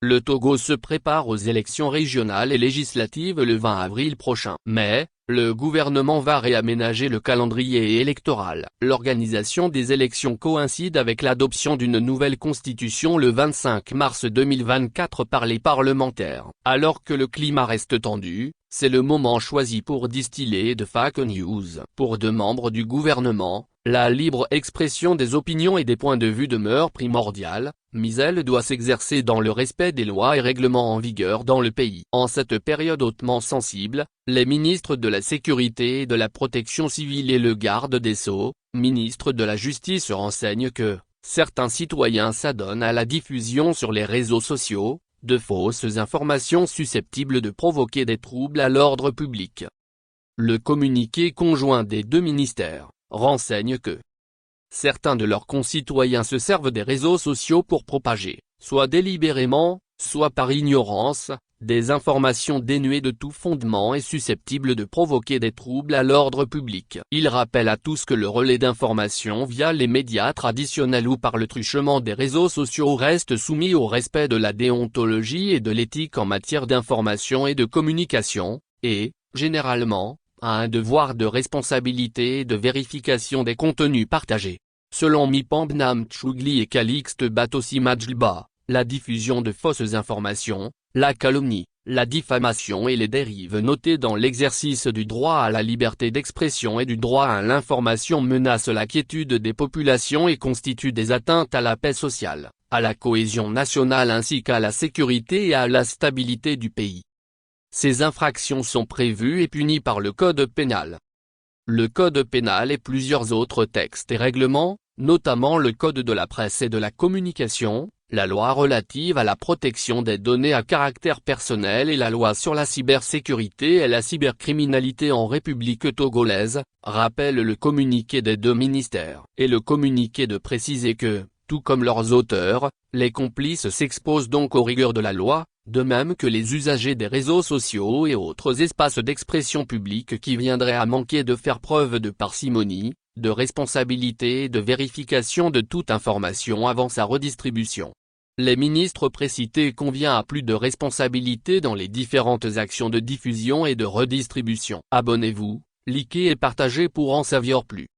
Le Togo se prépare aux élections régionales et législatives le 20 avril prochain. Mais, le gouvernement va réaménager le calendrier électoral. L'organisation des élections coïncide avec l'adoption d'une nouvelle constitution le 25 mars 2024 par les parlementaires. Alors que le climat reste tendu, c'est le moment choisi pour distiller de fake news. Pour deux membres du gouvernement, la libre expression des opinions et des points de vue demeure primordiale, mais elle doit s'exercer dans le respect des lois et règlements en vigueur dans le pays. En cette période hautement sensible, les ministres de la Sécurité et de la Protection civile et le garde des Sceaux, ministre de la Justice renseignent que certains citoyens s'adonnent à la diffusion sur les réseaux sociaux de fausses informations susceptibles de provoquer des troubles à l'ordre public. Le communiqué conjoint des deux ministères renseigne que certains de leurs concitoyens se servent des réseaux sociaux pour propager, soit délibérément, soit par ignorance, des informations dénuées de tout fondement et susceptibles de provoquer des troubles à l'ordre public. Il rappelle à tous que le relais d'informations via les médias traditionnels ou par le truchement des réseaux sociaux reste soumis au respect de la déontologie et de l'éthique en matière d'information et de communication, et, généralement, a un devoir de responsabilité et de vérification des contenus partagés. Selon Mipambnam Tchougli et Calixte Batossi Majlba, la diffusion de fausses informations, la calomnie, la diffamation et les dérives notées dans l'exercice du droit à la liberté d'expression et du droit à l'information menacent la quiétude des populations et constituent des atteintes à la paix sociale, à la cohésion nationale ainsi qu'à la sécurité et à la stabilité du pays. Ces infractions sont prévues et punies par le Code pénal. Le Code pénal et plusieurs autres textes et règlements, notamment le Code de la presse et de la communication, la loi relative à la protection des données à caractère personnel et la loi sur la cybersécurité et la cybercriminalité en République togolaise, rappellent le communiqué des deux ministères. Et le communiqué de préciser que, tout comme leurs auteurs, les complices s'exposent donc aux rigueurs de la loi, de même que les usagers des réseaux sociaux et autres espaces d'expression publique qui viendraient à manquer de faire preuve de parcimonie, de responsabilité et de vérification de toute information avant sa redistribution. Les ministres précités convient à plus de responsabilité dans les différentes actions de diffusion et de redistribution. Abonnez-vous, likez et partagez pour en savoir plus.